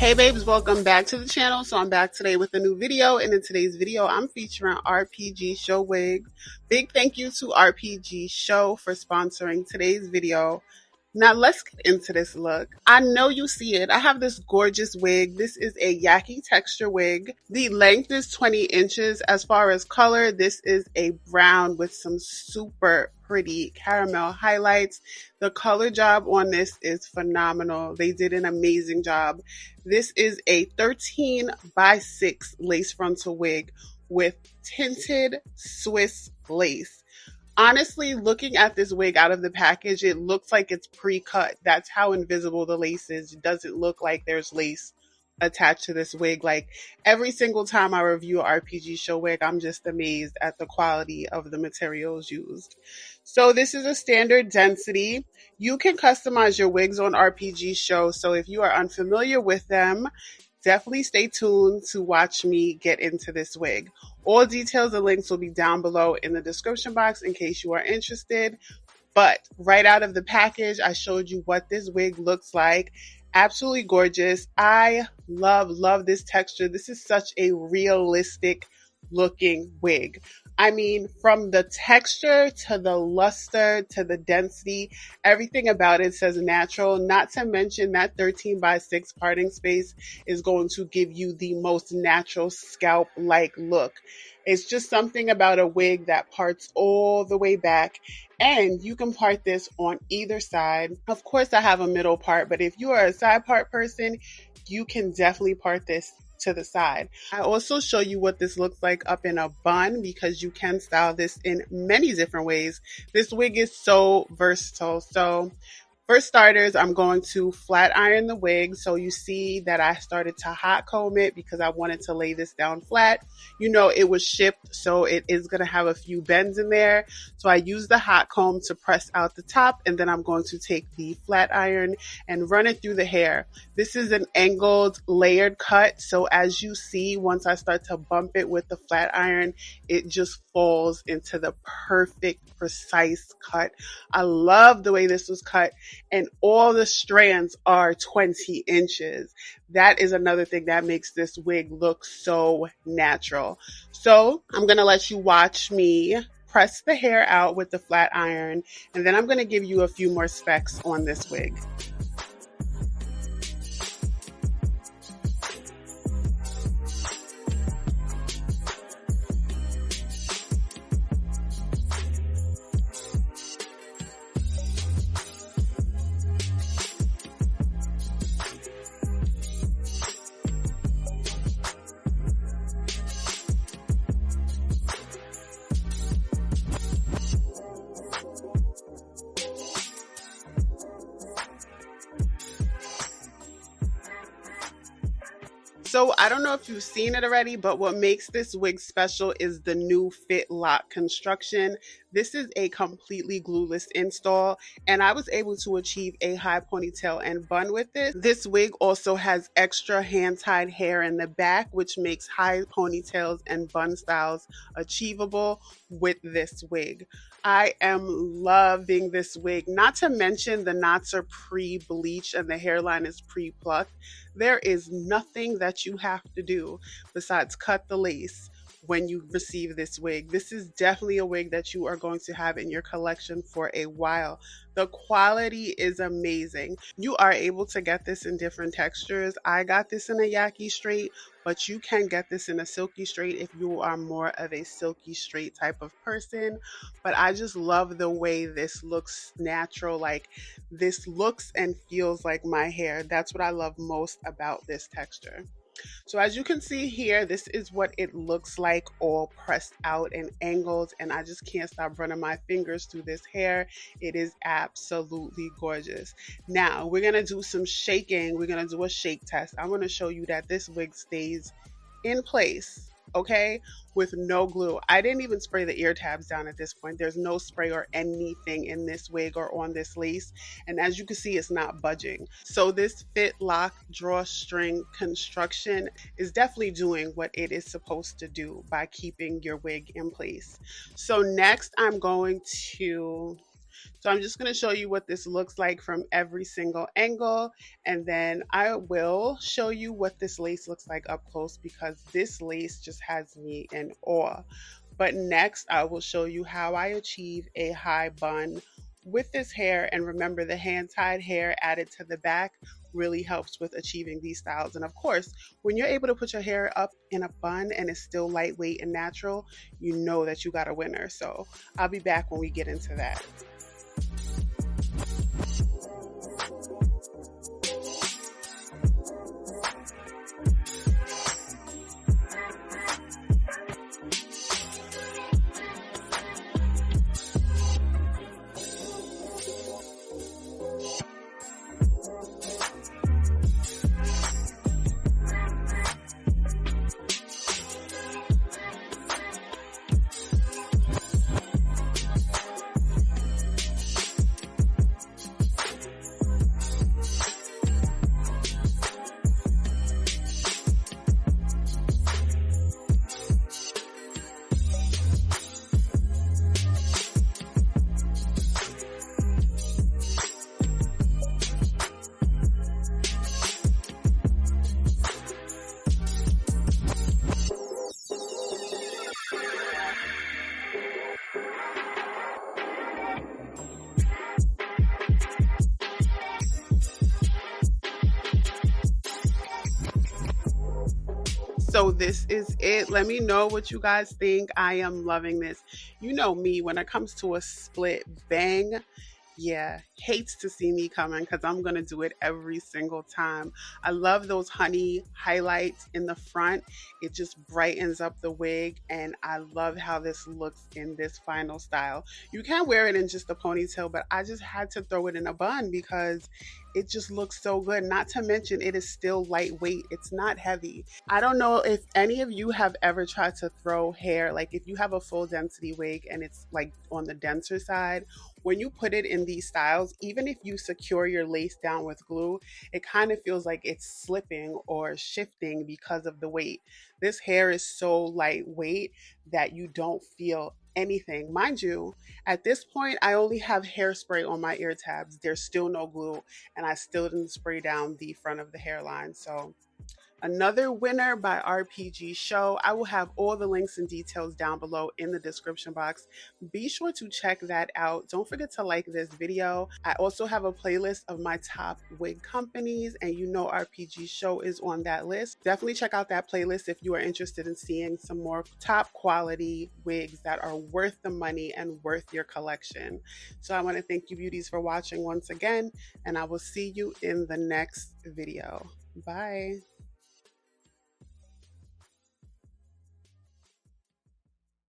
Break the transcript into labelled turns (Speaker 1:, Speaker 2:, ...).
Speaker 1: Hey babes, welcome back to the channel. So I'm back today with a new video, and in today's video I'm featuring RPGSHOW Wig. Big thank you to RPGSHOW for sponsoring today's video. Now let's get into this look. I know you see it. I have this gorgeous wig. This is a Yaki texture wig. The length is 20 inches. As far as color, this is a brown with some super pretty caramel highlights. The color job on this is phenomenal. They did an amazing job. This is a 13x6 lace frontal wig with tinted Swiss lace. Honestly, looking at this wig out of the package, it looks like it's pre-cut. That's how invisible the lace is. It doesn't look like there's lace attached to this wig. Like every single time I review an RPGSHOW wig, I'm just amazed at the quality of the materials used. So this is a standard density. You can customize your wigs on RPGSHOW. So if you are unfamiliar with them, definitely stay tuned to watch me get into this wig. All details and links will be down below in the description box in case you are interested. But right out of the package, I showed you what this wig looks like. Absolutely gorgeous. I love this texture. This is such a realistic looking wig. I mean, from the texture to the luster to the density, everything about it says natural. Not to mention that 13x6 parting space is going to give you the most natural scalp-like look. It's just something about a wig that parts all the way back, and you can part this on either side. Of course, I have a middle part, but if you are a side part person, you can definitely part this to the side. I also show you what this looks like up in a bun because you can style this in many different ways. This wig is so versatile. So for starters, I'm going to flat iron the wig. So you see that I started to hot comb it because I wanted to lay this down flat. You know, it was shipped, so it is going to have a few bends in there. So I use the hot comb to press out the top, and then I'm going to take the flat iron and run it through the hair. This is an angled layered cut. So as you see, once I start to bump it with the flat iron, it just falls into the perfect, precise cut. I love the way this was cut. And all the strands are 20 inches. That is another thing that makes this wig look so natural. So I'm going to let you watch me press the hair out with the flat iron, and then I'm going to give you a few more specs on this wig. So I don't know if you've seen it already, but what makes this wig special is the new Fit-Lock construction. This is a completely glueless install, and I was able to achieve a high ponytail and bun with it. This wig also has extra hand-tied hair in the back, which makes high ponytails and bun styles achievable with this wig. I am loving this wig. Not to mention the knots are pre-bleached and the hairline is pre-plucked. There is nothing that you have to do besides cut the lace when you receive this wig. This is definitely a wig that you are going to have in your collection for a while. The quality is amazing. You are able to get this in different textures. I got this in a Yaki straight, but you can get this in a silky straight if you are more of a silky straight type of person. But I just love the way this looks natural. Like this looks and feels like my hair. That's what I love most about this texture. So as you can see here, this is what it looks like all pressed out and angled, and I just can't stop running my fingers through this hair. It is absolutely gorgeous. Now we're gonna do some shaking. We're gonna do a shake test. I'm gonna show you that this wig stays in place, okay, with no glue. I didn't even spray the ear tabs down at this point. There's no spray or anything in this wig or on this lace, and as you can see, it's not budging. So this Fit-Lock drawstring construction is definitely doing what it is supposed to do by keeping your wig in place. So next I'm going to So I'm just going to show you what this looks like from every single angle, and then I will show you what this lace looks like up close, because this lace just has me in awe. But next, I will show you how I achieve a high bun with this hair. And remember, the hand-tied hair added to the back really helps with achieving these styles. And of course, when you're able to put your hair up in a bun and it's still lightweight and natural, you know that you got a winner. So I'll be back when we get into that. So this is it. Let me know what you guys think. I am loving this. You know me, when it comes to a split bang, yeah, hates to see me coming, because I'm going to do it every single time. I love those honey highlights in the front. It just brightens up the wig, and I love how this looks in this final style. You can wear it in just a ponytail, but I just had to throw it in a bun because it just looks so good. Not to mention, it is still lightweight. It's not heavy. I don't know if any of you have ever tried to throw hair, like if you have a full density wig and it's like on the denser side, when you put it in these styles, even if you secure your lace down with glue, it kind of feels like it's slipping or shifting because of the weight. This hair is so lightweight that you don't feel anything. Mind you, at this point, I only have hairspray on my ear tabs. There's still no glue, and I still didn't spray down the front of the hairline. So another winner by RPG Show. I will have all the links and details down below in the description box. Be sure to check that out. Don't forget to like this video. I also have a playlist of my top wig companies, and you know RPG Show is on that list. Definitely check out that playlist if you are interested in seeing some more top quality wigs that are worth the money and worth your collection. So I want to thank you beauties for watching once again, and I will see you in the next video. Bye.